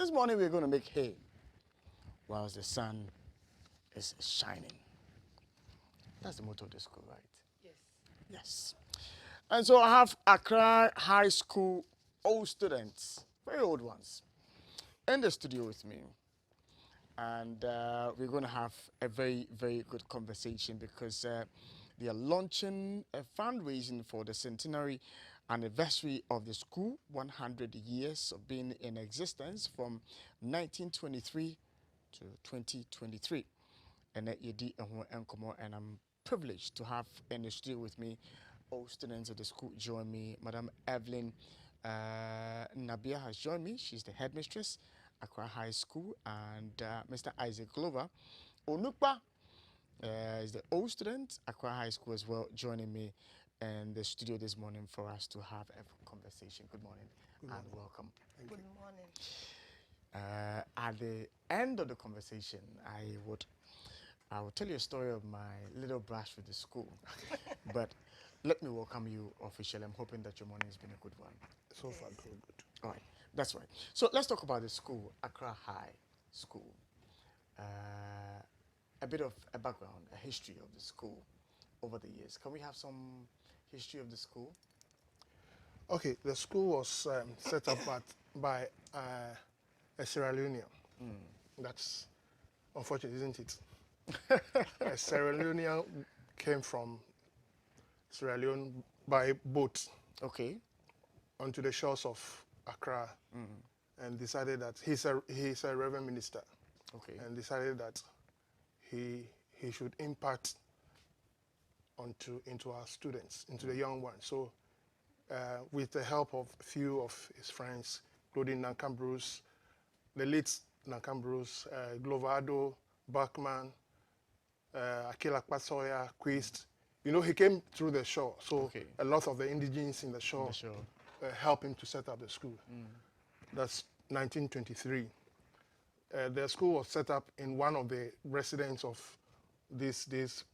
This morning we're going to make hay whilst the sun is shining. That's the motto of the school, right? Yes. Yes. And so I have Accra High School old students, very old ones, in the studio with me. And we're going to have a very, very good conversation because they are launching a fundraising for the centenary anniversary of the school, 100 years of being in existence from 1923 to 2023. And I'm privileged to have in the studio with me all students of the school join me. Madam Evelyn Nabia has joined me. She's the headmistress, Accra High School, and Mr. Isaac Glover Onukpa is the old student, Accra High School as well, joining me in the studio this morning for us to have a conversation. Good morning, and welcome. Good morning. At the end of the conversation, I will tell you a story of my little brush with the school. But let me welcome you officially. I'm hoping that your morning has been a good one. So far, good. All right, that's right. So let's talk about the school, Accra High School. A bit of a background, a history of the school over the years. Can we have some history of the school? Okay, the school was set up by a Sierra Leonean. That's unfortunate, isn't it? A Sierra Leonean came from Sierra Leone by boat onto the shores of Accra and decided that he's a reverend minister and decided that he should impart into our students, into the young ones. So with the help of a few of his friends, including Nankam Bruce, the late Nankam Bruce, Glovado, Bachman, Akila Kwasoya, Quist. You know, he came through the shore, so a lot of the indigenes in the shore helped him to set up the school. That's 1923. The school was set up in one of the residences of these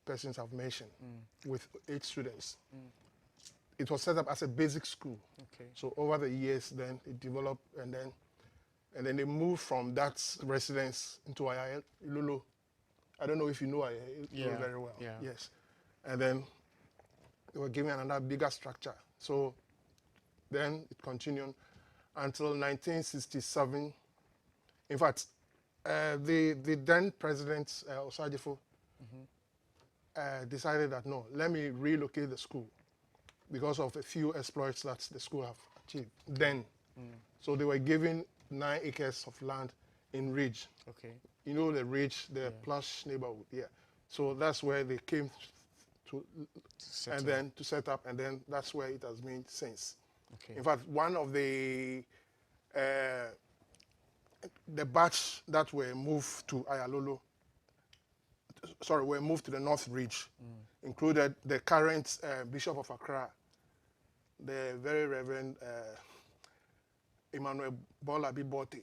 persons I've mentioned, with 8 students. It was set up as a basic school. So over the years, then it developed, and then they moved from that residence into Ayaya Ilolo. I don't know if you know Ayaya Ilolo very well. Yes. And then they were given another bigger structure. So then it continued until 1967. In fact, the then president, Osajifo, decided that, no, let me relocate the school because of a few exploits that the school have achieved then. So they were given 9 acres of land in Ridge. You know the Ridge, the plush neighborhood, So that's where they came to set up, and then that's where it has been since. In fact, one of the batch that were moved to Ayalolo, were moved to the North Ridge, included the current Bishop of Accra, the very Reverend Emmanuel Bolabi Bote.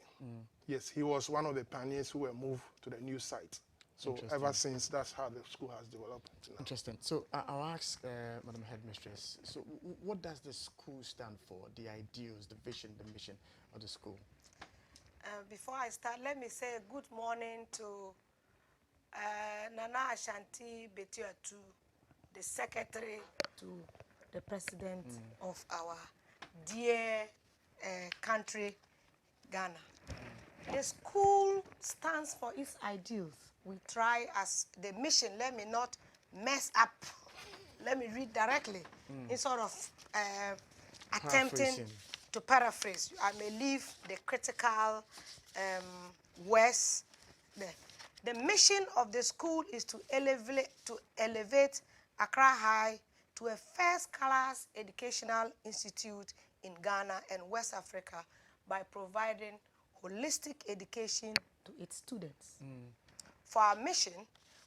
Yes, he was one of the pioneers who were moved to the new site. So ever since, that's how the school has developed. Interesting. So I'll ask Madam Headmistress, so what does the school stand for, the ideals, the vision, the mission of the school? Before I start, let me say good morning to Nana Ashanti Betuatu, the secretary to the president of our dear country, Ghana. The school stands for its ideals. We try as the mission, let me not mess up. Let me read directly instead of attempting to paraphrase. I may leave the critical words there. The mission of the school is to elevate Accra High to a first-class educational institute in Ghana and West Africa by providing holistic education to its students. For our mission,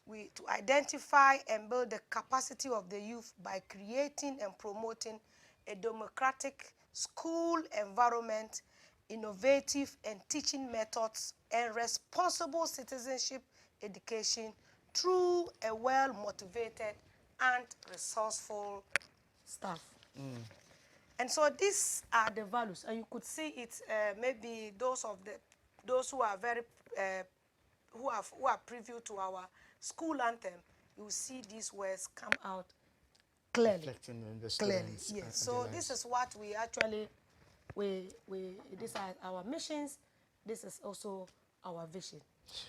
to identify and build the capacity of the youth by creating and promoting a democratic school environment, innovative and teaching methods, and responsible citizenship education through a well-motivated and resourceful staff. And so these are the values, and you could see it. Maybe those who are very who are preview to our school anthem, you will see these words come out clearly. Reflecting in the Clearly, students. yes. And So their this lives. is what we actually these are our missions. This is also our vision.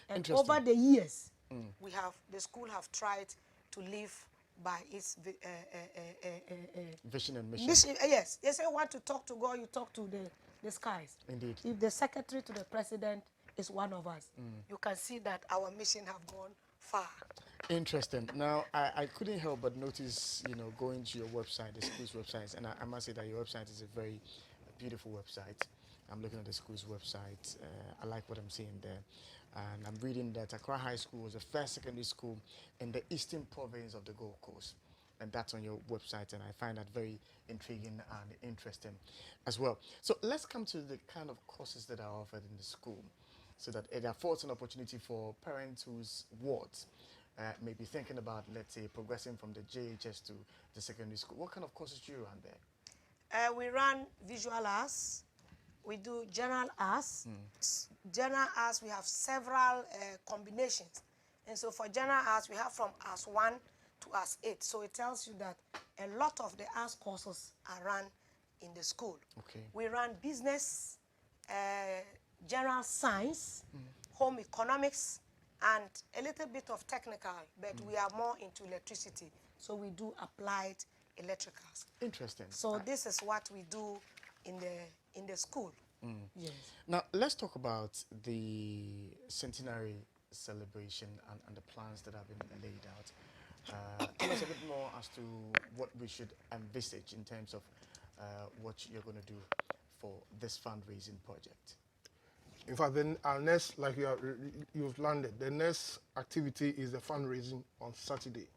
And Interesting. over the years, the school have tried to live by its Vision and mission. mission. Yes, they say want to talk to God, you talk to the skies. Indeed. If the secretary to the president is one of us, you can see that our mission have gone far. Interesting. Now, I couldn't help but notice, going to your website, the school's website, and I must say that your website is a very beautiful website. I'm looking at the school's website. I like what I'm seeing there. And I'm reading that Accra High School was the first secondary school in the eastern province of the Gold Coast. And that's on your website, and I find that very intriguing and interesting as well. So let's come to the kind of courses that are offered in the school, so that it affords an opportunity for parents whose wards may be thinking about, let's say, progressing from the JHS to the secondary school. What kind of courses do you run there? We run visual arts. We do general arts. General arts, we have several combinations. And so for general arts, we have from arts 1 to arts 8. So it tells you that a lot of the arts courses are run in the school. Okay. We run business, general science, home economics, and a little bit of technical, but we are more into electricity. So we do applied electricals. Interesting. So this is what we do in the school. Yes. Now, let's talk about the Centenary celebration and the plans that have been laid out. Tell us a bit more as to what we should envisage in terms of what you're going to do for this fundraising project. In fact, then our next, like you've landed, the next activity is the fundraising on Saturday.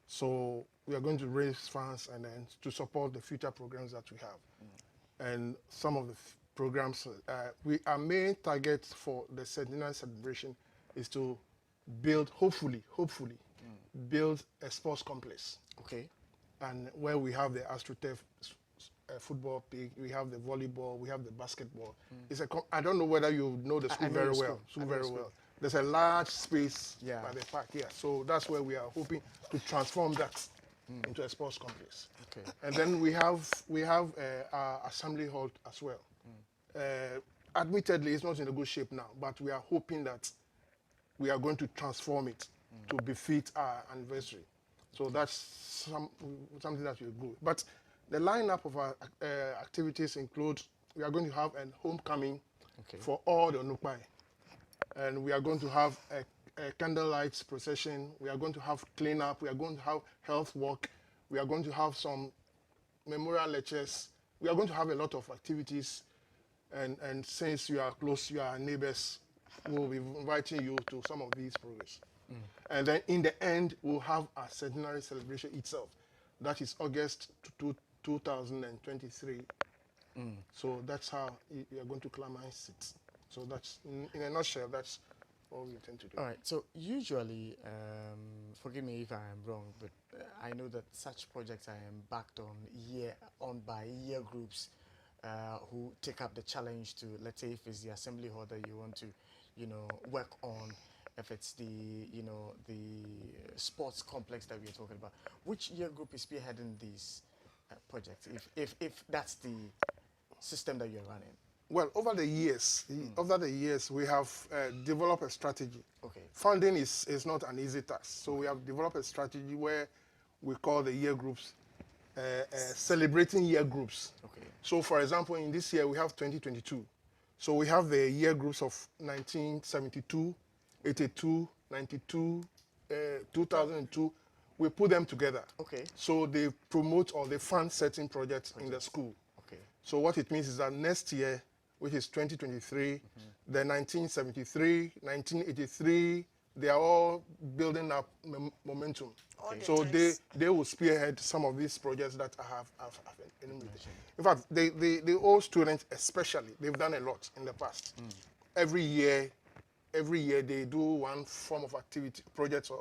So we are going to raise funds and then to support the future programs that we have. And some of the programs, our main target for the Centenary celebration is to build, hopefully, build a sports complex. Okay. And where we have the AstroTurf football pitch, we have the volleyball, we have the basketball. I don't know whether you know the school very well. There's a large space by the park here. So that's where we are hoping to transform that into a sports complex. Okay. And then we have our assembly hall as well. Admittedly, it's not in a good shape now, but we are hoping that we are going to transform it to befit our anniversary. So that's something that will go. But the lineup of our activities include, we are going to have a homecoming for all the Onukpai. And we are going to have a candlelight procession. We are going to have cleanup. We are going to have health walk. We are going to have some memorial lectures. We are going to have a lot of activities. And since you are close, you are neighbors, we'll be inviting you to some of these programs. And then in the end, we'll have our centenary celebration itself. That is August 2023. So that's how you are going to climax it. So that's, in a nutshell, that's what we intend to do. All right. So usually, forgive me if I am wrong, but I know that such projects are embarked on by year groups who take up the challenge to, let's say, if it's the assembly hall that you want to, work on, if it's the, the sports complex that we're talking about. Which year group is spearheading these projects? If that's the system that you're running. Well, over the years, we have developed a strategy. Okay. Funding is not an easy task, so we have developed a strategy where we call the year groups celebrating year groups. Okay. So, for example, in this year we have 2022. So we have the year groups of 1972, 82, 92, 2002. We put them together. Okay. So they promote or they fund certain projects in the school. Okay. So what it means is that next year, which is 2023, the 1973, 1983, they are all building up momentum. Okay. So they will spearhead some of these projects that I have enumerated. In fact, the old students especially, they've done a lot in the past. Every year they do one form of activity, projects,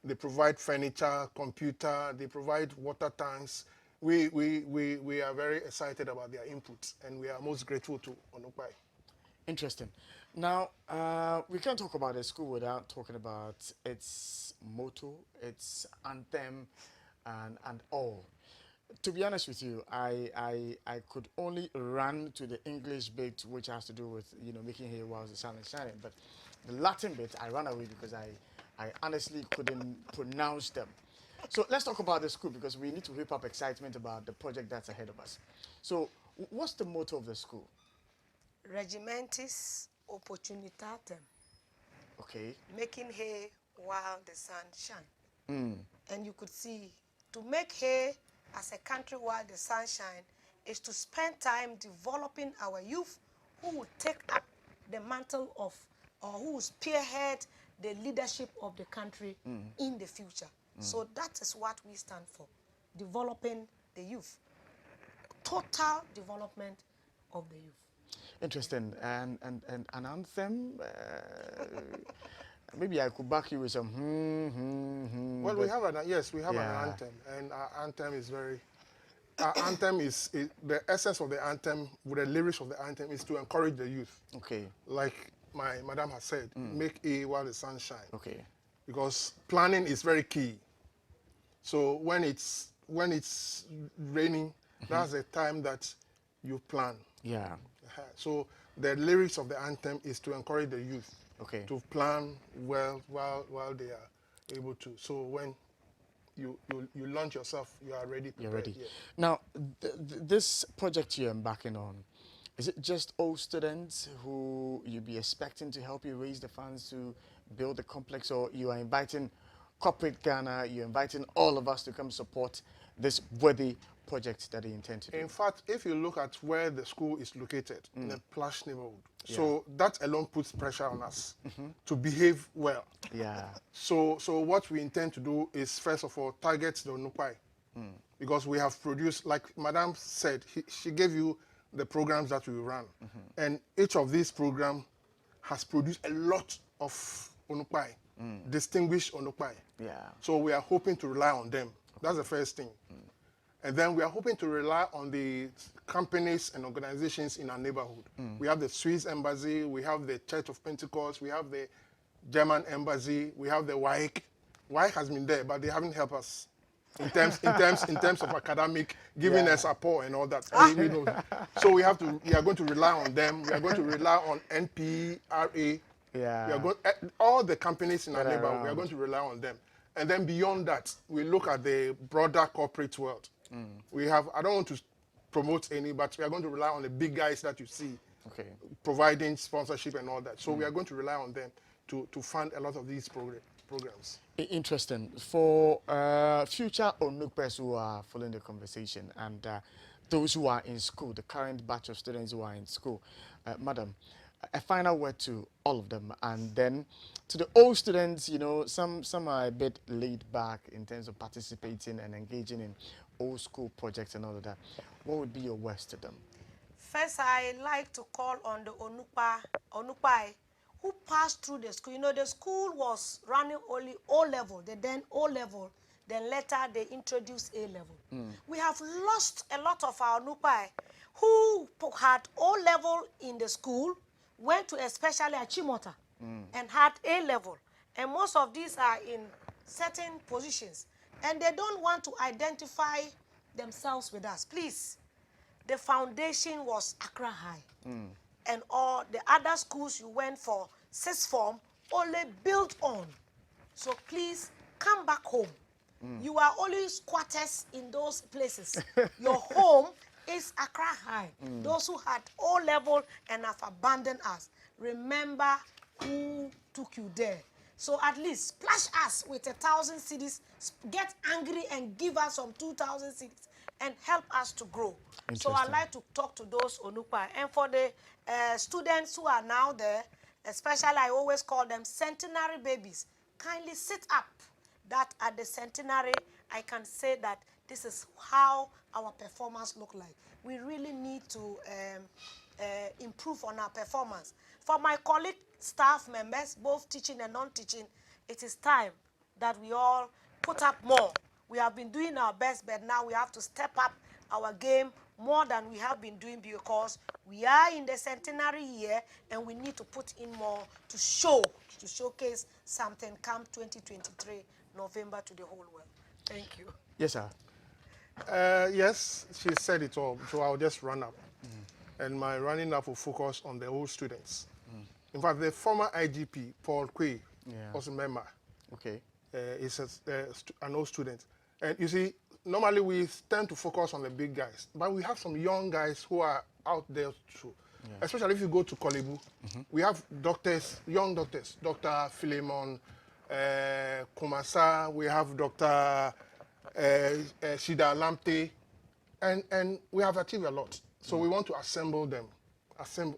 they provide furniture, computer, they provide water tanks. we are very excited about their input, and we are most grateful to Onukpai. Interesting. Now, we can't talk about the school without talking about its motto, its anthem, and all. To be honest with you, I could only run to the English bit, which has to do with, you know, making hay while the sun is shining. But the Latin bit, I ran away because I honestly couldn't pronounce them. So let's talk about the school, because we need to whip up excitement about the project that's ahead of us. So what's the motto of the school? Regimentis opportunitatem, Okay. making hay while the sun shines. And you could see, to make hay as a country while the sun shines is to spend time developing our youth who will take up the mantle of, or who will spearhead the leadership of the country in the future. So that is what we stand for, developing the youth, total development of the youth. Interesting. And an anthem? Maybe I could back you with some Well, we have an Yeah. anthem, and our anthem is very. Our anthem is the essence of the anthem, with the lyrics of the anthem, is to encourage the youth. Okay. Like my madam has said, make hay while the sun shines. Okay. Because planning is very key. So when it's raining, that's the time that you plan. Yeah. So the lyrics of the anthem is to encourage the youth Okay. to plan well while they are able to. So when you launch yourself, you are ready. You're prepared. ready. Yeah. Now, this project you're embarking on, is it just all students who you'll be expecting to help you raise the funds to build the complex, or you are inviting corporate Ghana, you're inviting all of us to come support this worthy project that you intend to do? In fact, if you look at where the school is located, in a plush neighborhood, so that alone puts pressure on us to behave well. Yeah. So what we intend to do is, first of all, target the Onupai. Because we have produced, like Madam said, she gave you the programs that we run. And each of these programs has produced a lot of Onupai, distinguished Onupai. Yeah. So we are hoping to rely on them. That's the first thing. And then we are hoping to rely on the companies and organizations in our neighborhood. We have the Swiss Embassy, we have the Church of Pentecost, we have the German Embassy, we have the WAIC. WAIC has been there, but they haven't helped us in terms of academic, giving us support and all that. So we are going to rely on them. We are going to rely on NPRA. Yeah. We are going, all the companies in our That are neighborhood, we are around. going to rely on them. And then beyond that, we look at the broader corporate world. We have, I don't want to promote any, but we are going to rely on the big guys that you see, Okay. providing sponsorship and all that. So we are going to rely on them to fund a lot of these programs. Interesting. For future Onukpes who are following the conversation, and those who are in school, the current batch of students who are in school, Madam, a final word to all of them, and then to the old students, you know, some are a bit laid back in terms of participating and engaging in old school projects and all of that. What would be your words to them? First, I like to call on the Onupai who passed through the school. You know, the school was running only O-level, then O-level, then later they introduced A-level. We have lost a lot of our Onupai who had O-level in the school, went to especially Achimota, and had A-level. And most of these are in certain positions. And they don't want to identify themselves with us. Please, the foundation was Accra High. And all the other schools you went for sixth form only built on. So please come back home. You are only squatters in those places. Your home is Accra High. Those who had O-level and have abandoned us, remember who took you there. So at least splash us with 1,000 cedis, get angry and give us some 2,000 cedis and help us to grow. So I'd like to talk to those Onupa. And for the students who are now there, especially I always call them Centenary babies, kindly sit up. That at the Centenary, I can say that this is how our performance look like. We really need to improve on our performance. For my colleague staff members, both teaching and non-teaching, it is time that we all put up more. We have been doing our best, but now we have to step up our game more than we have been doing because we are in the centenary year and we need to put in more to showcase something come 2023 November to the whole world. Thank you. Yes, sir. Yes, she said it all, so I'll just run up. And my running up will focus on the old students. In fact, the former IGP, Paul Quay, was a member. Okay. He's an old student. And you see, normally we tend to focus on the big guys, but we have some young guys who are out there too. Especially if you go to Kolebu, we have doctors, young doctors, Dr. Philemon Kumasa, we have Dr. Shida Lamte, and we have achieved a lot. So we want to assemble them.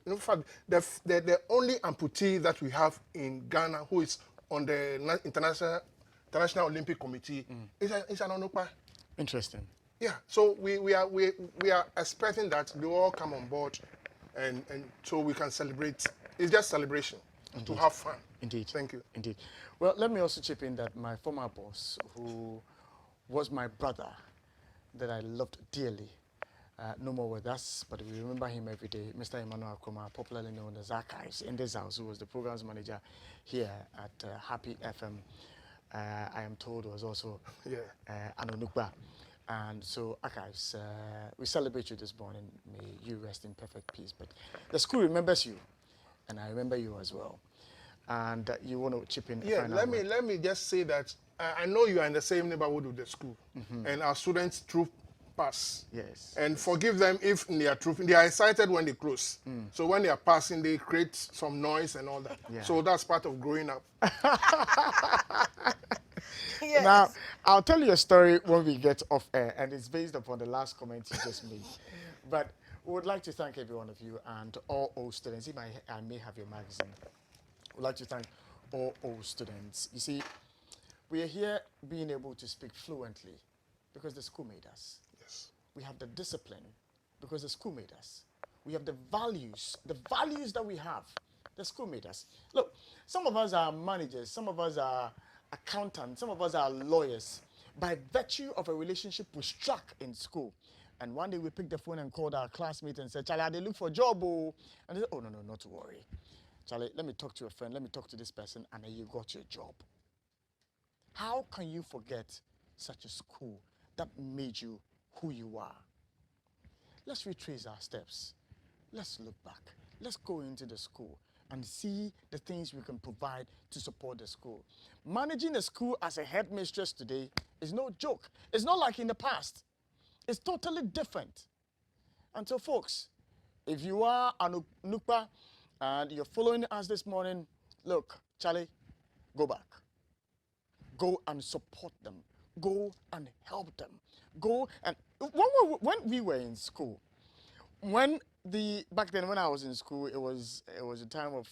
In fact, the only amputee that we have in Ghana who is on the International Olympic Committee is an Onukpa. Interesting. Yeah, so we are expecting that they all come on board, and so we can celebrate. It's just celebration. To have fun. Indeed. Thank you. Indeed. Well, let me also chip in that my former boss, who was my brother, that I loved dearly, no more with us, but we remember him every day, Mr. Emmanuel Akroma, popularly known as Archives, in this house, who was the programs manager here at Happy FM. I am told was also an Onukba. And so, Archives, we celebrate you this morning. May you rest in perfect peace. But the school remembers you, and I remember you as well. And you want to chip in? Yeah, let me just say that I know you are in the same neighborhood with the school, and our students troop pass. Yes. And forgive them if they are trooping. They are excited when they close. So when they are passing, they create some noise and all that. Yeah. So that's part of growing up. Yes. Now, I'll tell you a story when we get off air, and it's based upon the last comment you just made. But we would like to thank every one of you and all old students. If I may have your magazine. We'd like to thank all old students. You see, we are here being able to speak fluently because the school made us. Yes. We have the discipline because the school made us. We have the values that we have. The school made us. Look, some of us are managers, some of us are accountants, some of us are lawyers by virtue of a relationship we struck in school. And one day we picked the phone and called our classmate and said, Charlie, they look for a job. Oh. And they said, oh, no, not to worry. Charlie, let me talk to a friend, let me talk to this person, and then you got your job. How can you forget such a school that made you who you are? Let's retrace our steps. Let's look back. Let's go into the school and see the things we can provide to support the school. Managing a school as a headmistress today is no joke. It's not like in the past. It's totally different. And so, folks, if you are an Onukpa and you're following us this morning, look, Charlie, go back. Go and support them. Go and help them. Go and when we were in school, back then when I was in school, it was a time of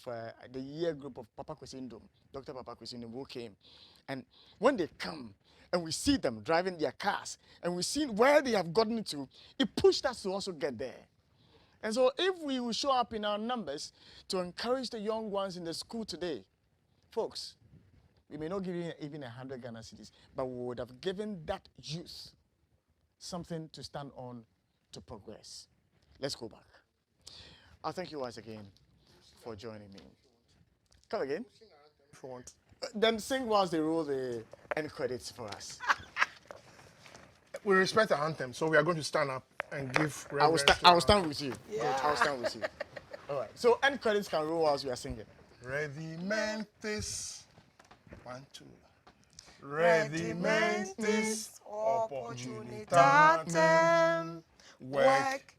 the year group of Papa Kwesindum, Dr. Papa Kwesindum, who came, and when they come and we see them driving their cars and we see where they have gotten to, it pushed us to also get there. And so if we will show up in our numbers to encourage the young ones in the school today, folks, we may not give you even 100 Ghana cedis, but we would have given that youth something to stand on to progress. Let's go back. I thank you once again for joining me. Come again? If you want. Then sing whilst they roll the end credits for us. We respect the anthem, so we are going to stand up and give reverence. I will stand with you. Yeah. Good, I will stand with you. All right. So end credits can roll whilst we are singing. Regimentis. 1, 2. Regimentis opportunitatem. Work